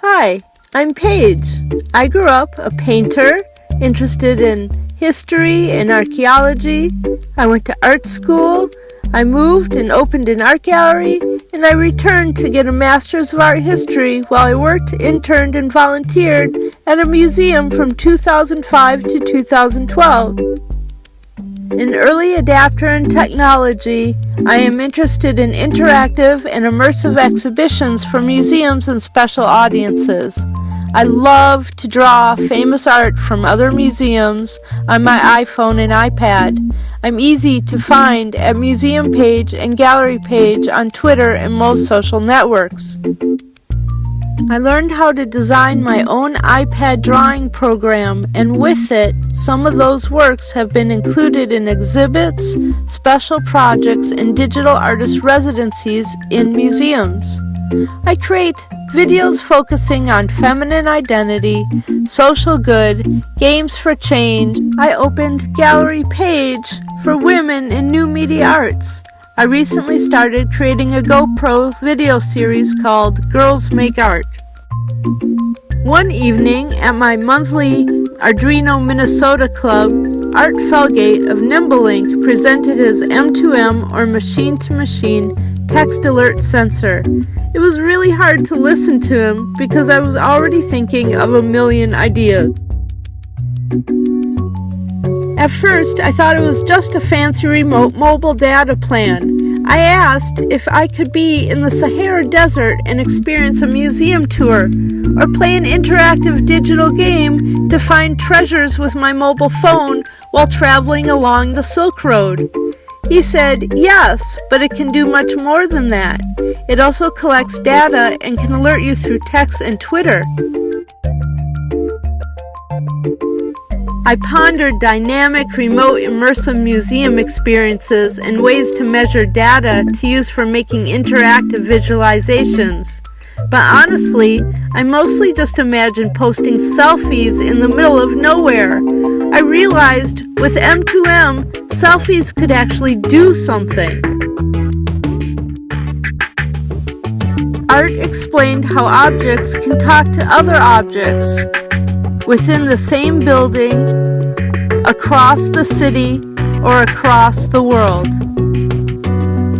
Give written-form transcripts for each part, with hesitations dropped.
Hi, I'm Paige. I grew up a painter, interested in history and archaeology. I went to art school. I moved and opened an art gallery, and I returned to get a Master's of Art History while I worked, interned, and volunteered at a museum from 2005 to 2012. An early adapter in technology, I am interested in interactive and immersive exhibitions for museums and special audiences. I love to draw famous art from other museums on my iPhone and iPad. I'm easy to find at Museum Page and Gallery Page on Twitter and most social networks. I learned how to design my own iPad drawing program, and with it, some of those works have been included in exhibits, special projects, and digital artist residencies in museums. I create videos focusing on feminine identity, social good, games for change. I opened Gallery Page for women in new media arts. I recently started creating a GoPro video series called Girls Make Art. One evening at my monthly Arduino, Minnesota club, Art Felgate of Nimbelink presented his M2M or machine-to-machine text alert sensor. It was really hard to listen to him because I was already thinking of a million ideas. At first, I thought it was just a fancy remote mobile data plan. I asked if I could be in the Sahara Desert and experience a museum tour, or play an interactive digital game to find treasures with my mobile phone while traveling along the Silk Road. He said, yes, but it can do much more than that. It also collects data and can alert you through text and Twitter. I pondered dynamic, remote, immersive museum experiences and ways to measure data to use for making interactive visualizations. But honestly, I mostly just imagined posting selfies in the middle of nowhere. I realized with M2M, selfies could actually do something. Art explained how objects can talk to other objects within the same building, across the city, or across the world.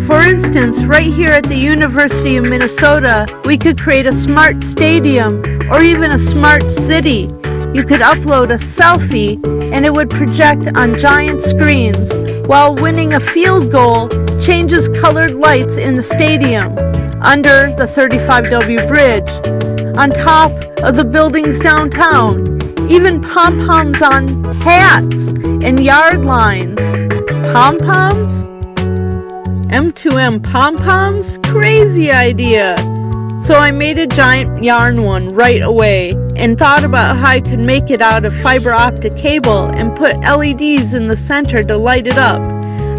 For instance, right here at the University of Minnesota, we could create a smart stadium or even a smart city. You could upload a selfie and it would project on giant screens, while winning a field goal changes colored lights in the stadium, under the 35W bridge, on top of the buildings downtown, even pompoms on hats and yard lines. Pompoms? M2M pompoms? Crazy idea! So I made a giant yarn one right away and thought about how I could make it out of fiber optic cable and put LEDs in the center to light it up.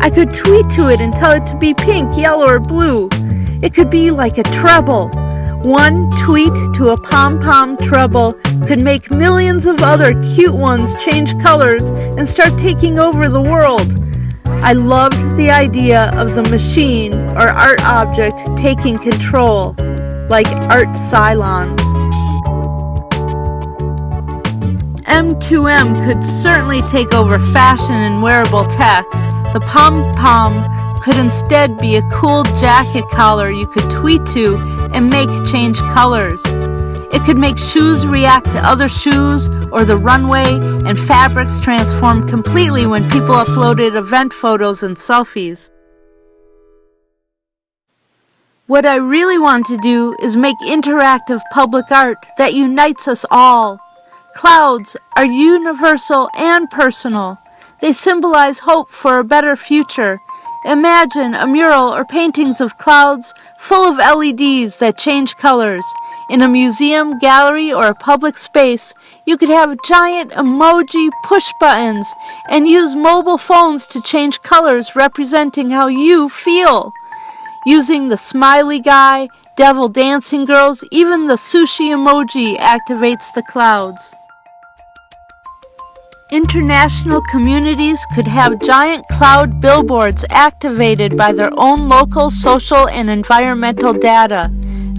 I could tweet to it and tell it to be pink, yellow, or blue. It could be like a treble. One tweet to a pom-pom treble could make millions of other cute ones change colors and start taking over the world. I loved the idea of the machine or art object taking control, like art Cylons. M2M could certainly take over fashion and wearable tech. The pom-pom could instead be a cool jacket collar you could tweet to and make change colors. It could make shoes react to other shoes or the runway, and fabrics transform completely when people uploaded event photos and selfies. What I really want to do is make interactive public art that unites us all. Clouds are universal and personal. They symbolize hope for a better future. Imagine a mural or paintings of clouds full of LEDs that change colors. In a museum, gallery, or a public space, you could have giant emoji push buttons and use mobile phones to change colors representing how you feel. Using the smiley guy, devil dancing girls, even the sushi emoji activates the clouds. International communities could have giant cloud billboards activated by their own local social and environmental data.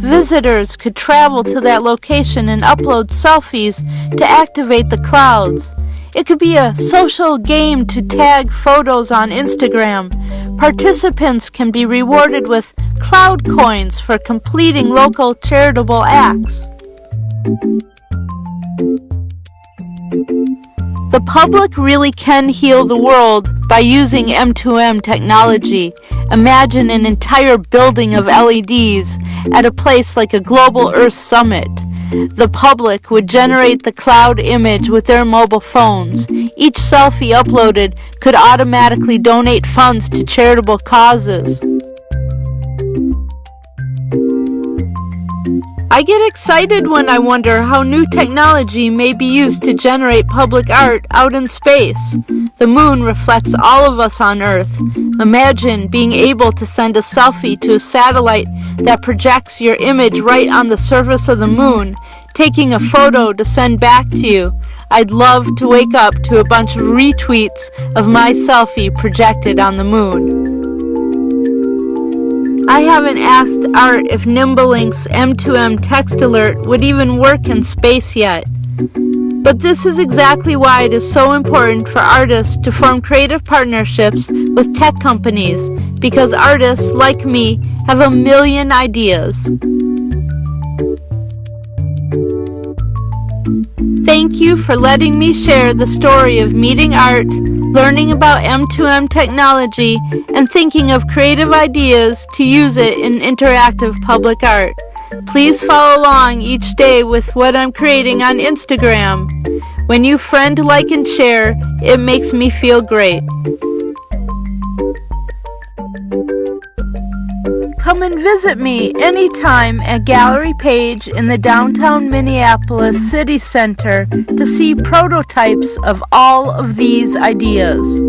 Visitors could travel to that location and upload selfies to activate the clouds. It could be a social game to tag photos on Instagram. Participants can be rewarded with cloud coins for completing local charitable acts. The public really can heal the world by using M2M technology. Imagine an entire building of LEDs at a place like a Global Earth Summit. The public would generate the cloud image with their mobile phones. Each selfie uploaded could automatically donate funds to charitable causes. I get excited when I wonder how new technology may be used to generate public art out in space. The moon reflects all of us on Earth. Imagine being able to send a selfie to a satellite that projects your image right on the surface of the moon, taking a photo to send back to you. I'd love to wake up to a bunch of retweets of my selfie projected on the moon. I haven't asked Art if Nimbelink's M2M text alert would even work in space yet. But this is exactly why it is so important for artists to form creative partnerships with tech companies, because artists, like me, have a million ideas. Thank you for letting me share the story of meeting art, learning about M2M technology, and thinking of creative ideas to use it in interactive public art. Please follow along each day with what I'm creating on Instagram. When you friend, like, and share, it makes me feel great. Come and visit me anytime at Gallery Paige in the downtown Minneapolis City Center to see prototypes of all of these ideas.